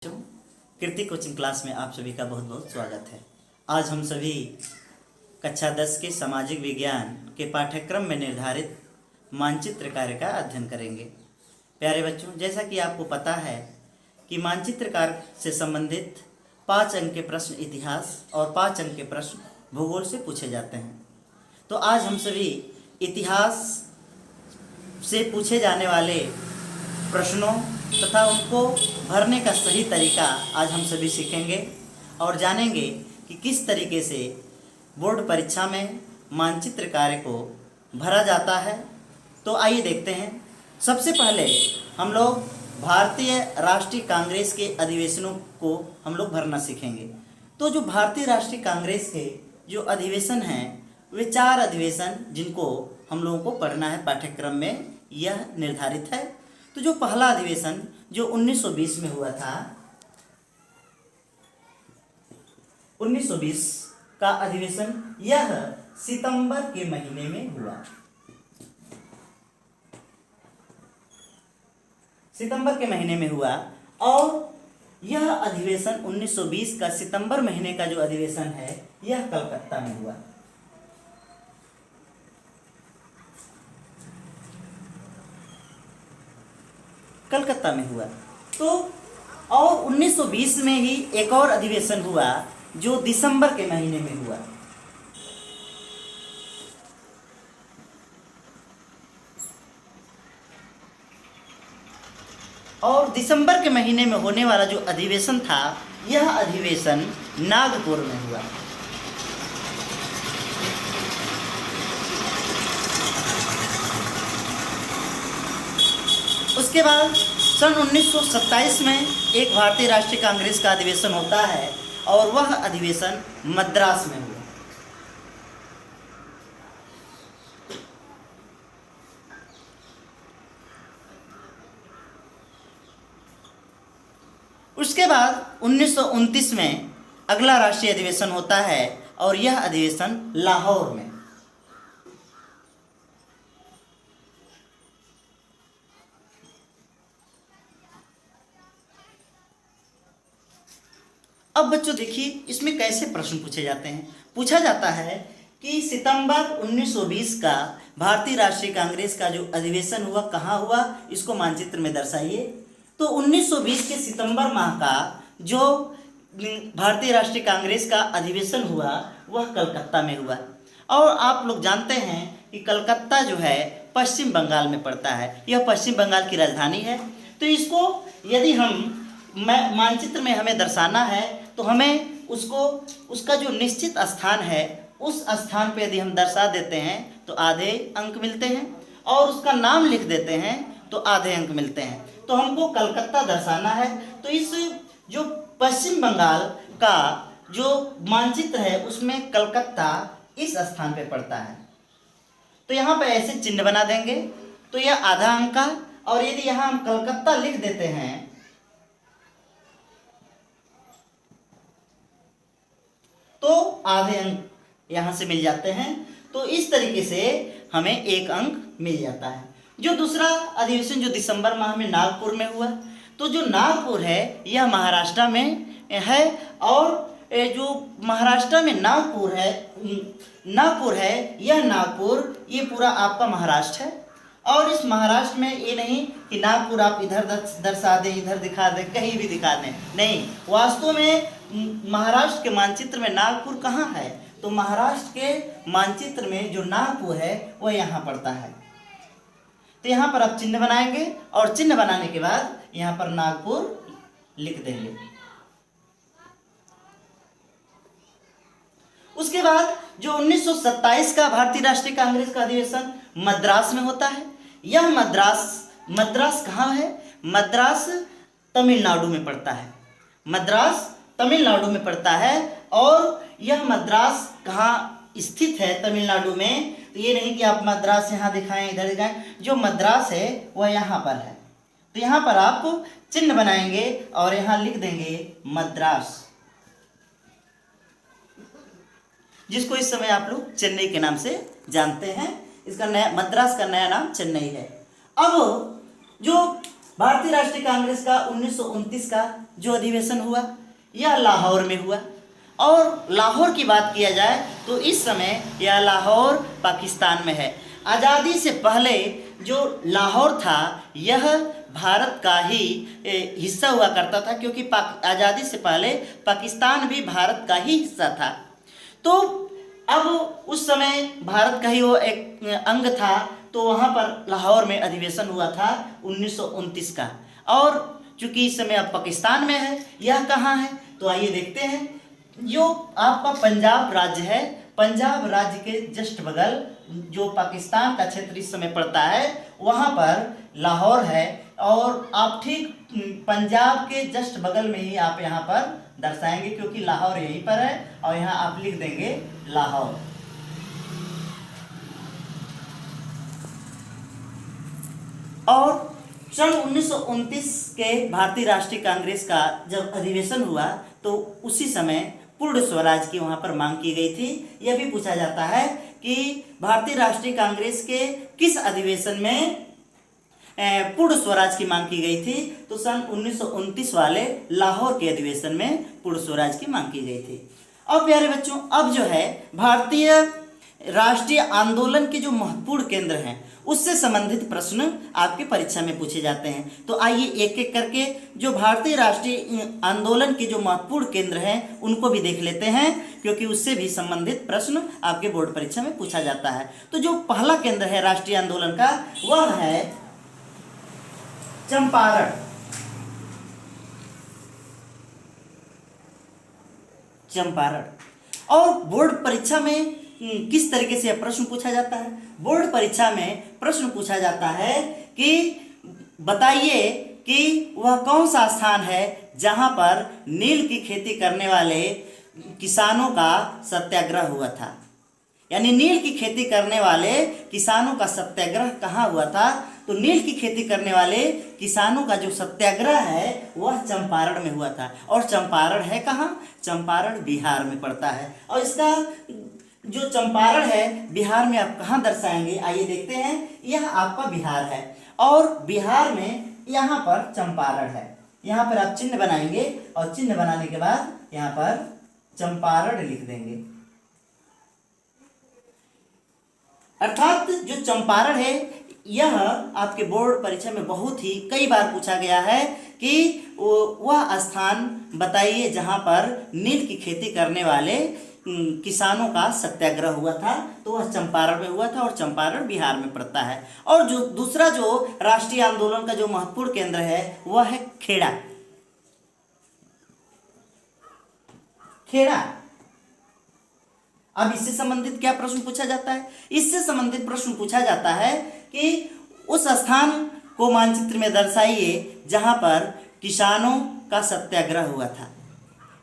कीर्ति coaching class में आप सभी का बहुत बहुत स्वागत है। आज हम सभी कक्षा 10 के सामाजिक विज्ञान के पाठ्यक्रम में निर्धारित मानचित्र कार्य का अध्ययन करेंगे। प्यारे बच्चों, जैसा कि आपको पता है कि मानचित्र कार्य से संबंधित 5 अंक के प्रश्न इतिहास और 5 अंक के प्रश्न भूगोल से पूछे जाते हैं। तो आज हम सभी इतिहास से पूछे जाने वाले प्रश्नों तथा उनको भरने का सही तरीका आज हम सभी सीखेंगे और जानेंगे कि किस तरीके से बोर्ड परीक्षा में मानचित्र कार्य को भरा जाता है। तो आइए देखते हैं। सबसे पहले हम लोग भारतीय राष्ट्रीय कांग्रेस के अधिवेशनों को हम लोग भरना सीखेंगे। तो जो भारतीय राष्ट्रीय कांग्रेस के जो अधिवेशन हैं वे 4 अधिवेशन जिनको हम लोगों को पढ़ना है पाठ्यक्रम में, यह निर्धारित है। तो जो पहला अधिवेशन जो 1920 में हुआ था, 1920 का अधिवेशन यह सितंबर के महीने में हुआ। सितंबर के महीने में हुआ और यह अधिवेशन 1920 का सितंबर महीने का जो अधिवेशन है यह कलकत्ता में हुआ। कलकत्ता में हुआ। तो और 1920 में ही एक और अधिवेशन हुआ जो दिसंबर के महीने में हुआ। और दिसंबर के महीने में होने वाला जो अधिवेशन था यह अधिवेशन नागपुर में हुआ। उसके बाद सन 1927 में एक भारतीय राष्ट्रीय कांग्रेस का अधिवेशन होता है और वह अधिवेशन मद्रास में हुआ। उसके बाद 1929 में अगला राष्ट्रीय अधिवेशन होता है और यह अधिवेशन लाहौर में। अब बच्चों देखिए इसमें कैसे प्रश्न पूछे जाते हैं। पूछा जाता है कि सितंबर 1920 का भारतीय राष्ट्रीय कांग्रेस का जो अधिवेशन हुआ कहाँ हुआ, इसको मानचित्र में दर्शाइए। तो 1920 के सितंबर माह का जो भारतीय राष्ट्रीय कांग्रेस का अधिवेशन हुआ वह कलकत्ता में हुआ। और आप लोग जानते हैं कि कलकत्ता जो है पश्चिम बंगाल में पड़ता है, यह पश्चिम बंगाल की राजधानी है। तो इसको यदि हम मानचित्र में हमें दर्शाना है तो हमें उसका जो निश्चित स्थान है उस स्थान पे यदि हम दर्शा देते हैं तो आधे अंक मिलते हैं और उसका नाम लिख देते हैं तो आधे अंक मिलते हैं। तो हमको कलकत्ता दर्शाना है। तो इस जो पश्चिम बंगाल का जो मानचित्र है उसमें कलकत्ता इस स्थान पे पड़ता है। तो यहाँ पे ऐसे चिन्ह बना देंगे तो यह आधा अंक का, और यदि यहाँ हम कलकत्ता लिख देते हैं तो आधे अंक यहाँ से मिल जाते हैं। तो इस तरीके से हमें 1 अंक मिल जाता है। जो दूसरा अधिवेशन जो दिसंबर माह में नागपुर में हुआ, तो जो नागपुर है यह महाराष्ट्र में है। और जो महाराष्ट्र में नागपुर है यह नागपुर ये पूरा आपका महाराष्ट्र है। और इस महाराष्ट्र में ये नहीं कि नागपुर आप इधर दर्शा दें, इधर दिखा दें, कहीं भी दिखा दें, नहीं। वास्तव में महाराष्ट्र के मानचित्र में नागपुर कहाँ है? तो महाराष्ट्र के मानचित्र में जो नागपुर है वह यहाँ पड़ता है। तो यहाँ पर आप चिन्ह बनाएंगे और चिन्ह बनाने के बाद यहाँ पर नागपुर लिख देंगे। उसके बाद जो 1927 का भारतीय राष्ट्रीय कांग्रेस का अधिवेशन मद्रास में होता है। यह मद्रास कहाँ है? मद्रास तमिलनाडु में पड़ता है। मद्रास तमिलनाडु में पड़ता है। और यह मद्रास कहाँ स्थित है तमिलनाडु में? तो ये नहीं कि आप मद्रास यहाँ दिखाएं, इधर दिखाएं। जो मद्रास है वह यहाँ पर है। तो यहाँ पर आप चिन्ह बनाएंगे और यहाँ लिख देंगे मद्रास, जिसको इस समय आप लोग चेन्नई के नाम से जानते हैं। इसका नया मद्रास का नया नाम चेन्नई है। अब जो भारतीय राष्ट्रीय कांग्रेस का 1929 का जो अधिवेशन हुआ यह लाहौर में हुआ। और लाहौर की बात किया जाए तो इस समय यह लाहौर पाकिस्तान में है। आज़ादी से पहले जो लाहौर था यह भारत का ही हिस्सा हुआ करता था, क्योंकि आज़ादी से पहले पाकिस्तान भी भारत का ही हिस्सा था। तो अब उस समय भारत का ही वो एक अंग था, तो वहाँ पर लाहौर में अधिवेशन हुआ था 1929 का। और चूंकि इस समय अब पाकिस्तान में है, यह कहाँ है तो आइए देखते हैं। जो आपका पंजाब राज्य है, पंजाब राज्य के जस्ट बगल जो पाकिस्तान का क्षेत्र इस समय पड़ता है वहाँ पर लाहौर है। और आप ठीक पंजाब के जस्ट बगल में ही आप यहाँ पर दर्शाएंगे, क्योंकि लाहौर यहीं पर है और यहाँ आप लिख देंगे लाहौर। और सन 1929 के भारतीय राष्ट्रीय कांग्रेस का जब अधिवेशन हुआ तो उसी समय पूर्ण स्वराज की वहाँ पर मांग की गई थी। यह भी पूछा जाता है कि भारतीय राष्ट्रीय कांग्रेस के किस अधिवेशन में पूर्ण स्वराज की मांग की गई थी, तो सन 1929 वाले लाहौर के अधिवेशन में पूर्ण स्वराज की मांग की गई थी। और प्यारे बच्चों, अब जो है भारतीय राष्ट्रीय आंदोलन के जो महत्वपूर्ण केंद्र हैं उससे संबंधित प्रश्न आपके परीक्षा में पूछे जाते हैं। तो आइए एक एक करके जो भारतीय राष्ट्रीय आंदोलन के जो महत्वपूर्ण केंद्र हैं उनको भी देख लेते हैं, क्योंकि उससे भी संबंधित प्रश्न आपके बोर्ड परीक्षा में पूछा जाता है। तो जो पहला केंद्र है राष्ट्रीय आंदोलन का वह है चंपारण। चंपारण। और बोर्ड परीक्षा में किस तरीके से प्रश्न पूछा जाता है? बोर्ड परीक्षा में प्रश्न पूछा जाता है कि बताइए कि वह कौन सा स्थान है जहां पर नील की खेती करने वाले किसानों का सत्याग्रह हुआ था। यानी नील की खेती करने वाले किसानों का सत्याग्रह कहाँ हुआ था? तो नील की खेती करने वाले किसानों का जो सत्याग्रह है वह चंपारण में हुआ था। और चंपारण है कहाँ? चंपारण बिहार में पड़ता है। और इसका जो चंपारण है बिहार में आप कहाँ दर्शाएंगे, आइए देखते हैं। यह आपका बिहार है और बिहार में यहाँ पर चंपारण है। यहाँ पर आप चिन्ह बनाएंगे और चिन्ह बनाने के बाद यहाँ पर चंपारण लिख देंगे। अर्थात जो चंपारण है यह आपके बोर्ड परीक्षा में बहुत ही कई बार पूछा गया है कि वह स्थान बताइए जहां पर नील की खेती करने वाले किसानों का सत्याग्रह हुआ था। तो वह चंपारण में हुआ था और चंपारण बिहार में पड़ता है। और जो दूसरा जो राष्ट्रीय आंदोलन का जो महत्वपूर्ण केंद्र है वह है खेड़ा। खेड़ा। अब इससे संबंधित क्या प्रश्न पूछा जाता है? इससे संबंधित प्रश्न पूछा जाता है कि उस स्थान को मानचित्र में दर्शाइए जहां पर किसानों का सत्याग्रह हुआ था।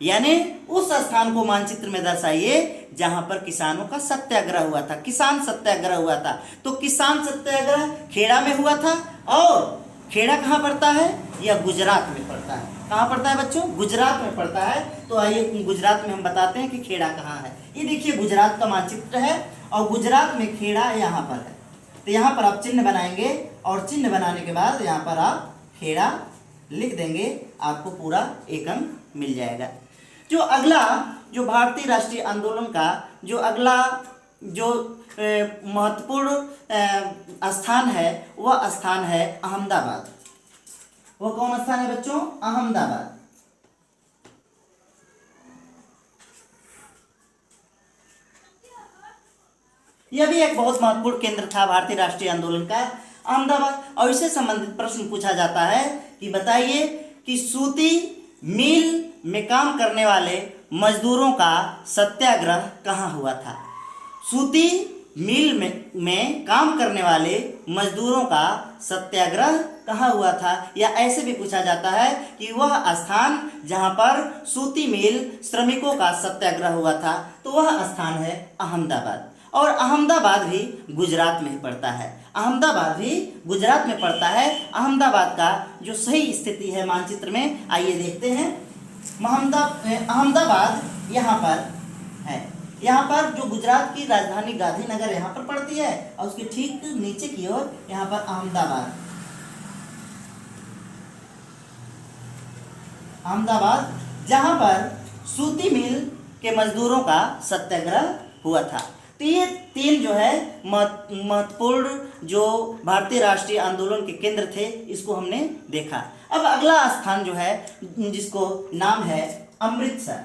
यानी उस स्थान को मानचित्र में दर्शाइए जहां पर किसानों का सत्याग्रह हुआ था, किसान सत्याग्रह हुआ था। तो किसान सत्याग्रह खेड़ा में हुआ था। और खेड़ा कहाँ पड़ता है? यह गुजरात में पड़ता है। कहाँ पड़ता है बच्चों? गुजरात में पड़ता है। तो आइए गुजरात में हम बताते हैं कि खेड़ा कहाँ है। ये देखिए गुजरात का मानचित्र है और गुजरात में खेड़ा यहाँ पर है। तो यहाँ पर आप चिन्ह बनाएंगे और चिन्ह बनाने के बाद यहाँ पर आप खेड़ा लिख देंगे, आपको पूरा एक अंक मिल जाएगा। जो अगला जो भारतीय राष्ट्रीय आंदोलन का जो अगला जो महत्वपूर्ण स्थान है वह स्थान है अहमदाबाद। वो कौन स्थान है बच्चों? अहमदाबाद। यह भी एक बहुत महत्वपूर्ण केंद्र था भारतीय राष्ट्रीय आंदोलन का, अहमदाबाद। और इससे संबंधित प्रश्न पूछा जाता है कि बताइए कि सूती मिल में काम करने वाले मजदूरों का सत्याग्रह कहाँ हुआ था। सूती मिल में काम करने वाले मजदूरों का सत्याग्रह कहाँ हुआ था। या ऐसे भी पूछा जाता है कि वह स्थान जहाँ पर सूती मिल श्रमिकों का सत्याग्रह हुआ था, तो वह स्थान है अहमदाबाद। और अहमदाबाद भी गुजरात में ही पड़ता है। अहमदाबाद भी गुजरात में पड़ता है। अहमदाबाद का जो सही स्थिति है मानचित्र में आइए देखते हैं। अहमदाबाद यहाँ पर है। यहाँ पर जो गुजरात की राजधानी गांधीनगर यहाँ पर पड़ती है और उसके ठीक नीचे की ओर यहाँ पर अहमदाबाद। अहमदाबाद, जहां पर सूती मिल के मजदूरों का सत्याग्रह हुआ था। तो ये 3 जो है महत्वपूर्ण जो भारतीय राष्ट्रीय आंदोलन के केंद्र थे, इसको हमने देखा। अब अगला स्थान जो है, जिसको नाम है अमृतसर।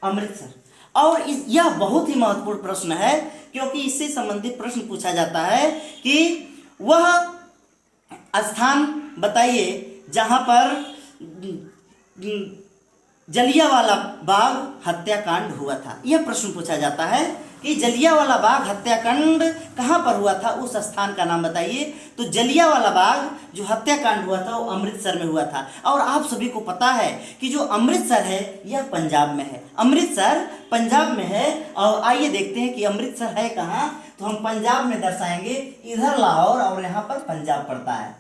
अमृतसर, और यह बहुत ही महत्वपूर्ण प्रश्न है, क्योंकि इससे संबंधित प्रश्न पूछा जाता है कि वह स्थान बताइए जहां पर जलियांवाला बाग हत्याकांड हुआ था। यह प्रश्न पूछा जाता है कि जलियांवाला बाग हत्याकांड कहाँ पर हुआ था, उस स्थान का नाम बताइए। तो जलियांवाला बाग जो हत्याकांड हुआ था वो अमृतसर में हुआ था। और आप सभी को पता है कि जो अमृतसर है यह पंजाब में है। अमृतसर पंजाब में है। और आइए देखते हैं कि अमृतसर है कहाँ। तो हम पंजाब में दर्शाएंगे, इधर लाहौर और यहाँ पर पंजाब पड़ता है।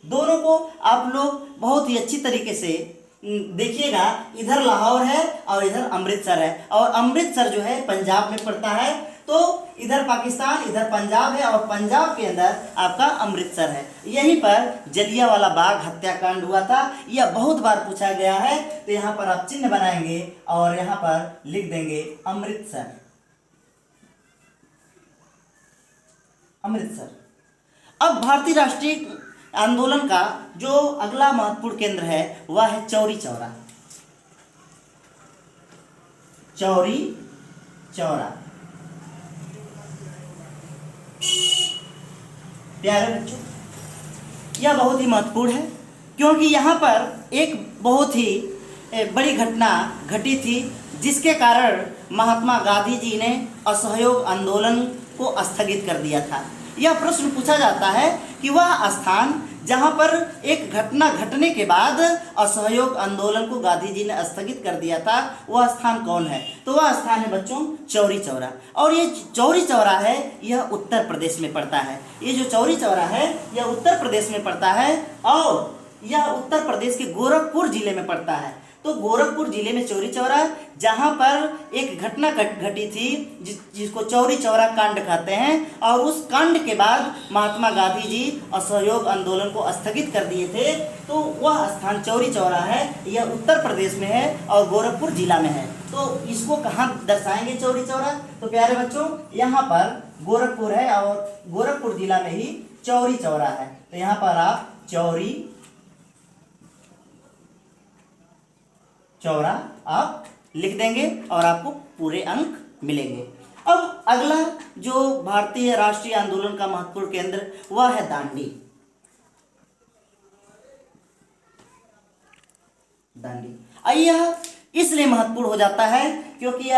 दोनों को आप लोग बहुत ही अच्छी तरीके से देखिएगा, इधर लाहौर है और इधर अमृतसर है। और अमृतसर जो है पंजाब में पड़ता है। तो इधर पाकिस्तान, इधर पंजाब है, और पंजाब के अंदर आपका अमृतसर है। यहीं पर जलियांवाला बाग हत्याकांड हुआ था। यह बहुत बार पूछा गया है। तो यहाँ पर आप चिन्ह बनाएंगे और यहाँ पर लिख देंगे अमृतसर। अमृतसर। अब भारतीय राष्ट्रीय आंदोलन का जो अगला महत्वपूर्ण केंद्र है वह है चौरी चौरा। चौरी चौरा। प्यारे बच्चों, यह बहुत ही महत्वपूर्ण है, क्योंकि यहाँ पर एक बहुत ही बड़ी घटना घटी थी, जिसके कारण महात्मा गांधी जी ने असहयोग आंदोलन को स्थगित कर दिया था। यह प्रश्न पूछा जाता है कि वह स्थान जहां पर एक घटना घटने के बाद असहयोग आंदोलन को गांधी जी ने स्थगित कर दिया था, वह स्थान कौन है। तो वह स्थान है बच्चों चौरी चौरा। और ये चौरी चौरा है, यह उत्तर प्रदेश में पड़ता है। ये जो चौरी चौरा है यह उत्तर प्रदेश में पड़ता है, और यह उत्तर प्रदेश के गोरखपुर जिले में पड़ता है। तो गोरखपुर जिले में चौरी चौरा, जहां पर एक घटना घटी थी जिसको चौरी चौरा कांड कहते हैं। और उस कांड के बाद महात्मा गांधी जी असहयोग आंदोलन को स्थगित कर दिए थे। तो वह स्थान चौरी चौरा है, यह उत्तर प्रदेश में है और गोरखपुर जिला में है। तो इसको कहाँ दर्शाएंगे चौरी चौरा। तो प्यारे बच्चों, यहाँ पर गोरखपुर है और गोरखपुर जिला में ही चौरी चौरा है। तो यहाँ पर आप चौरी चौरा आप लिख देंगे और आपको पूरे अंक मिलेंगे। अब अगला जो भारतीय राष्ट्रीय आंदोलन का महत्वपूर्ण केंद्र वह है दांडी। दांडी। यह इसलिए महत्वपूर्ण हो जाता है क्योंकि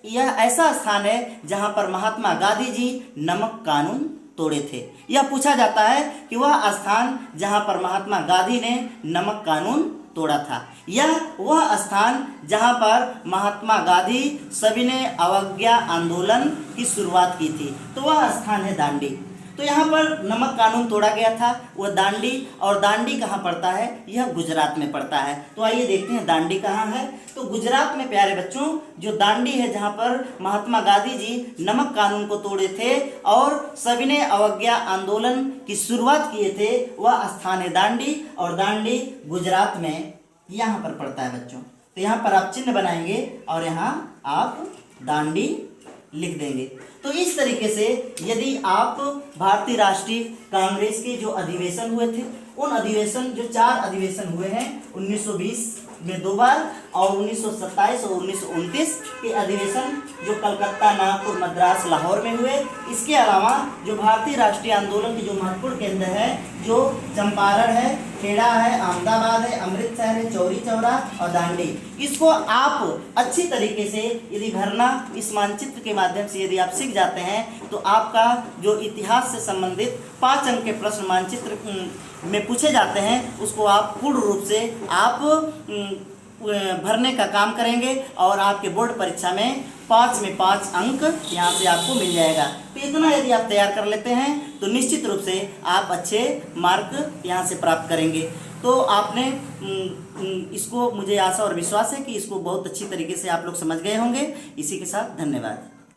यह ऐसा स्थान है जहां पर महात्मा गांधी जी नमक कानून तोड़े थे। यह पूछा जाता है कि वह स्थान जहां पर महात्मा गांधी ने नमक कानून तोड़ा था। यह वह स्थान जहां पर महात्मा गांधी सविनय अवज्ञा आंदोलन की शुरुआत की थी। तो वह स्थान है दांडी। तो यहाँ पर नमक कानून तोड़ा गया था, वह दांडी। और दांडी कहाँ पड़ता है, यह गुजरात में पड़ता है। तो आइए देखते हैं दांडी कहाँ है। तो गुजरात में प्यारे बच्चों जो दांडी है, जहाँ पर महात्मा गांधी जी नमक कानून को तोड़े थे और सविनय अवज्ञा आंदोलन की शुरुआत किए थे, वह स्थान है दांडी। और दांडी गुजरात में यहाँ पर पड़ता है बच्चों। तो यहाँ पर आप चिन्ह बनाएंगे और यहाँ आप दांडी लिख देंगे। तो इस तरीके से यदि आप भारतीय राष्ट्रीय कांग्रेस के जो अधिवेशन हुए थे, उन अधिवेशन जो 4 अधिवेशन हुए हैं 1920 में 2 बार और 1927 और 1929 के अधिवेशन जो कलकत्ता, नागपुर, मद्रास, लाहौर में हुए। इसके अलावा जो भारतीय राष्ट्रीय आंदोलन के जो महत्वपूर्ण केंद्र है, जो चंपारण है, खेड़ा है, अहमदाबाद है, अमृतसर है, चौरी चौरा और दांडी, इसको आप अच्छी तरीके से यदि भरना इस मानचित्र के माध्यम से यदि आप सीख जाते हैं तो आपका जो इतिहास से संबंधित 5 अंक के प्रश्न मानचित्र में पूछे जाते हैं उसको आप पूर्ण रूप से आप भरने का काम करेंगे और आपके बोर्ड परीक्षा में 5 में 5 अंक यहाँ से आपको मिल जाएगा। तो इतना यदि आप तैयार कर लेते हैं तो निश्चित रूप से आप अच्छे मार्क यहाँ से प्राप्त करेंगे। तो आपने इसको, मुझे आशा और विश्वास है कि इसको बहुत अच्छी तरीके से आप लोग समझ गए होंगे। इसी के साथ धन्यवाद।